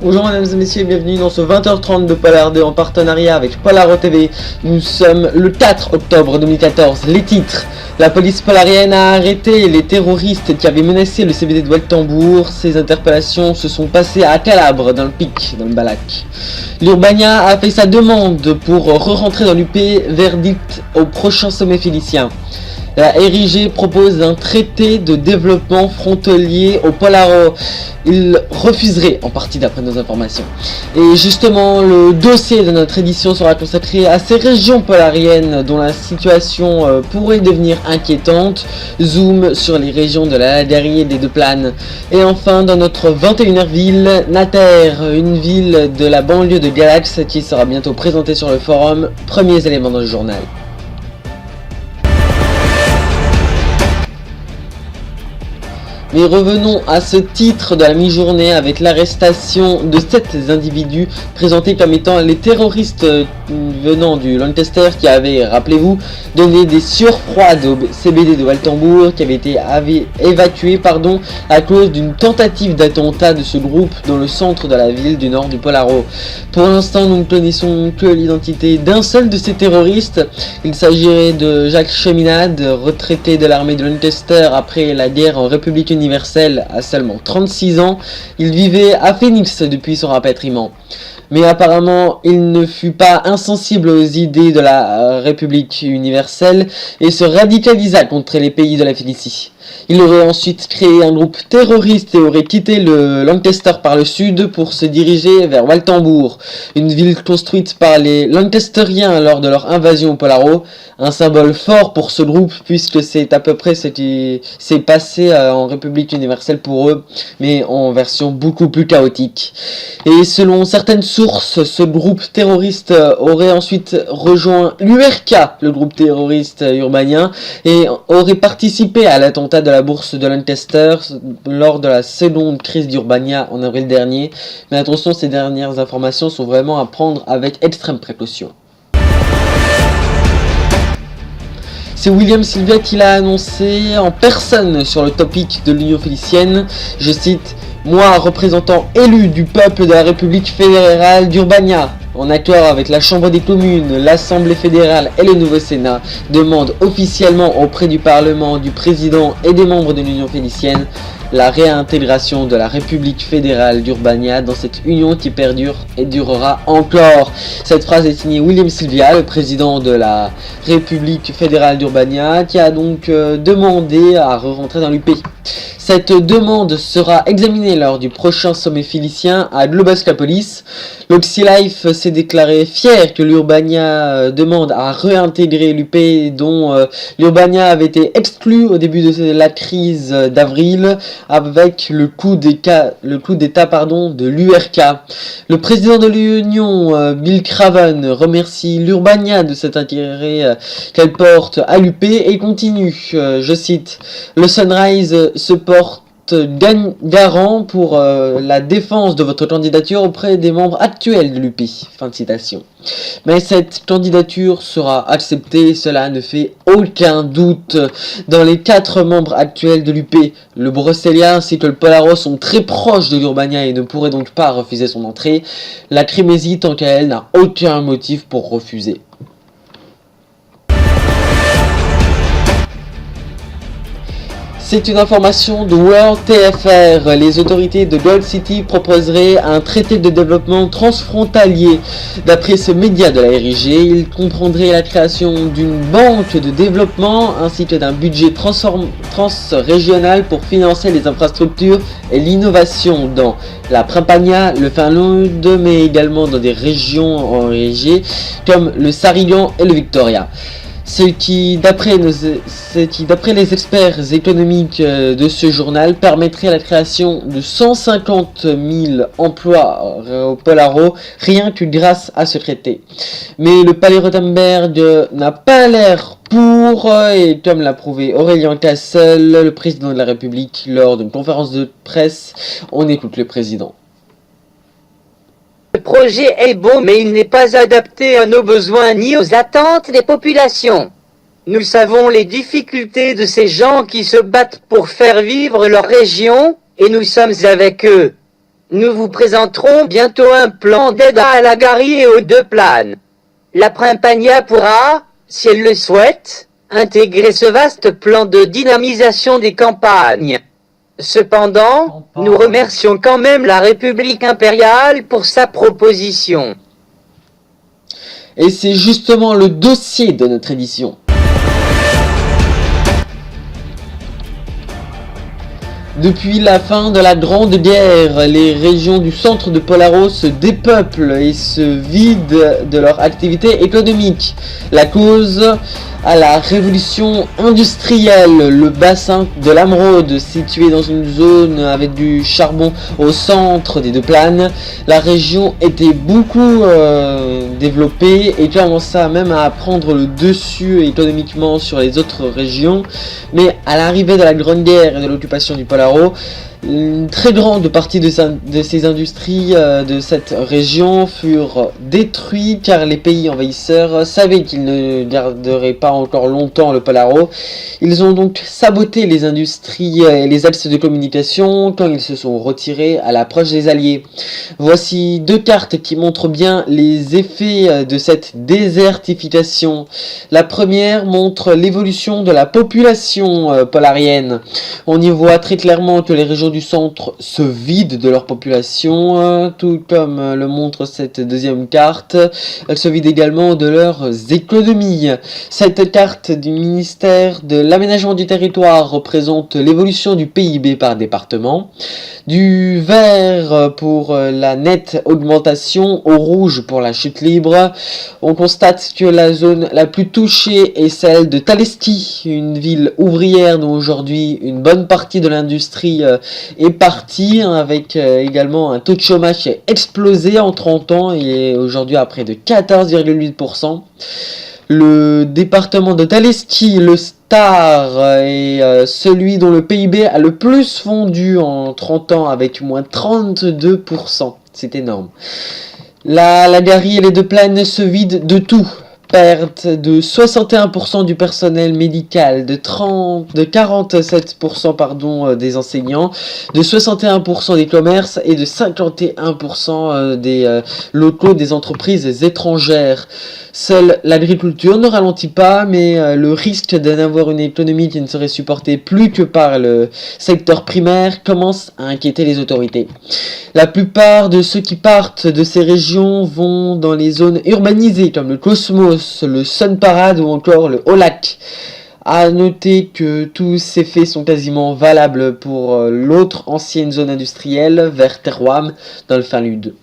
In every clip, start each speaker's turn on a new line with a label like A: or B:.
A: Bonjour mesdames et messieurs, bienvenue dans ce 20h30 de Polar 2 en partenariat avec Polaro TV. Nous sommes le 4 octobre 2014. Les titres: la police polarienne a arrêté les terroristes qui avaient menacé le CBD de Waltembourg. Ces interpellations se sont passées à Calabre, dans le Pic, dans le Balac. L'Urbania a fait sa demande pour re-rentrer dans l'UP, verdict au prochain sommet philicien. La RIG propose un traité de développement frontalier au Polaro. Il refuserait en partie d'après nos informations. Et justement, le dossier de notre édition sera consacré à ces régions polariennes dont la situation pourrait devenir inquiétante. Zoom sur les régions de la Ladari et des Deux Planes. Et enfin, dans notre 21h ville, Nanterre, une ville de la banlieue de Galax qui sera bientôt présentée sur le forum. Premiers éléments dans le journal. Mais revenons à ce titre de la mi-journée avec l'arrestation de 7 individus présentés comme étant les terroristes venant du Lancaster qui avaient, rappelez-vous, donné des surfroides au CBD de Waltembourg, qui avait été évacué à cause d'une tentative d'attentat de ce groupe dans le centre de la ville du nord du Polaro. Pour l'instant, nous ne connaissons que l'identité d'un seul de ces terroristes. Il s'agirait de Jacques Cheminade, retraité de l'armée de Lancaster après la guerre en République universelle à seulement 36 ans. Il vivait à Phoenix depuis son rapatriement. Mais apparemment, il ne fut pas insensible aux idées de la République universelle et se radicalisa contre les pays de la Félicie. Il aurait ensuite créé un groupe terroriste et aurait quitté le Lancaster par le sud pour se diriger vers Waltembourg, une ville construite par les Lancasteriens lors de leur invasion au Polaro. Un symbole fort pour ce groupe puisque c'est à peu près ce qui s'est passé en République universelle pour eux, mais en version beaucoup plus chaotique. Et selon certaines sources, ce groupe terroriste aurait ensuite rejoint l'URK, le groupe terroriste urbanien, et aurait participé à l'attentat de la bourse de Lancaster lors de la seconde crise d'Urbania en avril dernier. Mais attention, ces dernières informations sont vraiment à prendre avec extrême précaution. C'est William Sylvia qui l'a annoncé en personne sur le topic de l'Union Félicienne. Je cite: « Moi, représentant élu du peuple de la République fédérale d'Urbania, en accord avec la Chambre des communes, l'Assemblée fédérale et le nouveau Sénat, demande officiellement auprès du Parlement, du Président et des membres de l'Union Félicienne la réintégration de la République fédérale d'Urbania dans cette union qui perdure et durera encore. » Cette phrase est signée William Sylvia, le président de la République fédérale d'Urbania, qui a donc demandé à re-rentrer dans l'UP. Cette demande sera examinée lors du prochain sommet philicien à Globoscapolis. l'Oxylife s'est déclaré fier que l'Urbania demande à réintégrer l'UP, dont l'Urbania avait été exclu au début de la crise d'avril avec le coup d'État de l'URK. Le président de l'Union, Bill Craven, remercie l'Urbania de cet intérêt qu'elle porte à l'UP et continue, je cite: « Le Sunrise se porte garant pour la défense de votre candidature auprès des membres actuels de l'UP. » Fin de citation. Mais cette candidature sera acceptée, cela ne fait aucun doute. Dans les 4 membres actuels de l'UP, le Bruxellien ainsi que le Polaro sont très proches de l'Urbania et ne pourraient donc pas refuser son entrée. La Crimésie, tant qu'à elle, n'a aucun motif pour refuser. C'est une information de World TFR. Les autorités de Gold City proposeraient un traité de développement transfrontalier. D'après ce média de la RIG, il comprendrait la création d'une banque de développement ainsi que d'un budget transrégional pour financer les infrastructures et l'innovation dans la Prampagna, le Finlande, mais également dans des régions enneigées comme le Sarigan et le Victoria. Ce qui, d'après les experts économiques de ce journal, permettrait la création de 150 000 emplois au Polaro, rien que grâce à ce traité. Mais le palais Rothenberg n'a pas l'air pour, et comme l'a prouvé Aurélien Cassel, le président de la République, lors d'une conférence de presse. On écoute le président.
B: Le projet est beau, mais il n'est pas adapté à nos besoins ni aux attentes des populations. Nous savons les difficultés de ces gens qui se battent pour faire vivre leur région, et nous sommes avec eux. Nous vous présenterons bientôt un plan d'aide à la Gary et aux deux planes. La Primpagna pourra, si elle le souhaite, intégrer ce vaste plan de dynamisation des campagnes. Cependant, nous remercions quand même la République impériale pour sa proposition.
A: Et c'est justement le dossier de notre édition. Depuis la fin de la Grande Guerre, les régions du centre de Polaro se dépeuplent et se vident de leur activité économique. La cause à la révolution industrielle, le bassin de l'Ameraude, situé dans une zone avec du charbon au centre des deux planes, la région était beaucoup développée et commença même à prendre le dessus économiquement sur les autres régions. Mais à l'arrivée de la Grande Guerre et de l'occupation du Polaro, une très grande partie de ces industries de cette région furent détruites car les pays envahisseurs savaient qu'ils ne garderaient pas encore longtemps le Polaro. Ils ont donc saboté les industries et les axes de communication quand ils se sont retirés à l'approche des Alliés. Voici deux cartes qui montrent bien les effets de cette désertification. La première montre l'évolution de la population polarienne. On y voit très clairement que les régions du centre se vident de leur population, tout comme le montre cette deuxième carte. Elles se vident également de leurs économies. Cette carte du ministère de l'aménagement du territoire représente l'évolution du PIB par département. Du vert pour la nette augmentation au rouge pour la chute libre. On constate que la zone la plus touchée est celle de Taleski, une ville ouvrière dont aujourd'hui une bonne partie de l'industrie est partie, avec également un taux de chômage qui a explosé en 30 ans et est aujourd'hui à près de 14,8%. Le département de Taleski, le Star, est celui dont le PIB a le plus fondu en 30 ans avec moins 32%. C'est énorme. La Gary et les deux plaines se vident de tout. Perte de 61% du personnel médical, de 47% des enseignants, de 61% des commerces et de 51% des locaux des entreprises étrangères. Seule l'agriculture ne ralentit pas, mais le risque d'en avoir une économie qui ne serait supportée plus que par le secteur primaire commence à inquiéter les autorités. La plupart de ceux qui partent de ces régions vont dans les zones urbanisées comme le Cosmos, le Sun Parade ou encore le Haut-Lac. À noter que tous ces faits sont quasiment valables pour l'autre ancienne zone industrielle vers Terouam dans le Finlud.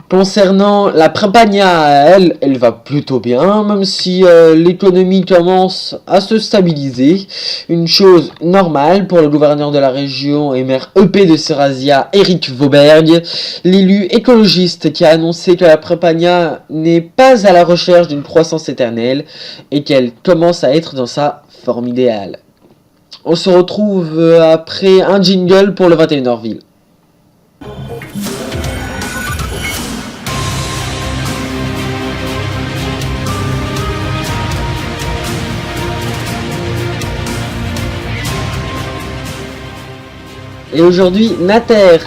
A: Concernant la Primpagna, elle va plutôt bien, même si l'économie commence à se stabiliser. Une chose normale pour le gouverneur de la région et maire EP de Serasia, Eric Vauberg, l'élu écologiste qui a annoncé que la Primpagna n'est pas à la recherche d'une croissance éternelle et qu'elle commence à être dans sa forme idéale. On se retrouve après un jingle pour le 21h Ville. Et aujourd'hui, Nather,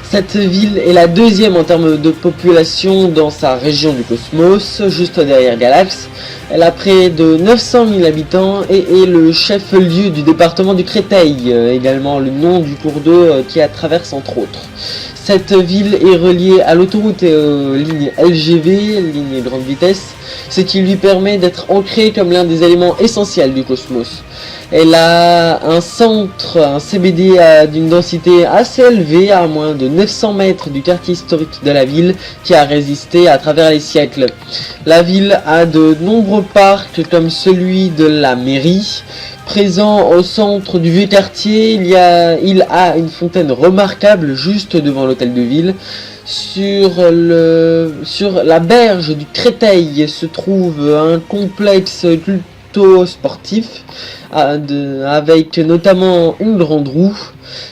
A: cette ville est la deuxième en termes de population dans sa région du Cosmos, juste derrière Galax. Elle a près de 900 000 habitants et est le chef-lieu du département du Créteil, également le nom du cours d'eau qui la traverse entre autres. Cette ville est reliée à l'autoroute et aux lignes LGV, lignes grande vitesse, ce qui lui permet d'être ancrée comme l'un des éléments essentiels du Cosmos. Elle a un centre, un CBD d'une densité assez élevée, à moins de 900 mètres du quartier historique de la ville, qui a résisté à travers les siècles. La ville a de nombreux parcs comme celui de la mairie. Présent au centre du vieux quartier, il a une fontaine remarquable juste devant l'hôtel de ville. Sur la berge du Créteil se trouve un complexe sportif avec notamment une grande roue.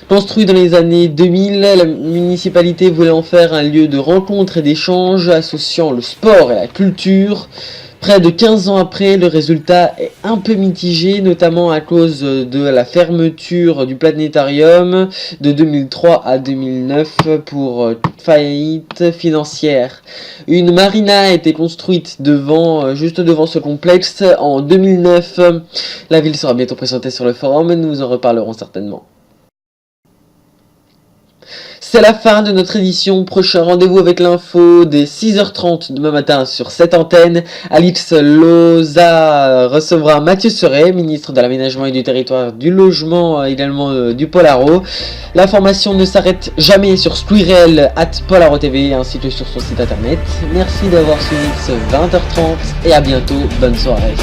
A: Construit dans les années 2000, la municipalité voulait en faire un lieu de rencontre et d'échange associant le sport et la culture. Près de 15 ans après, le résultat est un peu mitigé, notamment à cause de la fermeture du planétarium de 2003 à 2009 pour faillite financière. Une marina a été construite juste devant ce complexe en 2009. La ville sera bientôt présentée sur le forum, nous en reparlerons certainement. C'est la fin de notre édition. Prochain rendez-vous avec l'info dès 6h30 demain matin sur cette antenne. Alix Loza recevra Mathieu Seret, ministre de l'Aménagement et du Territoire, du Logement, également du Polaro. L'information ne s'arrête jamais sur Squirrel@Polaro TV ainsi que sur son site internet. Merci d'avoir suivi ce 20h30 et à bientôt. Bonne soirée.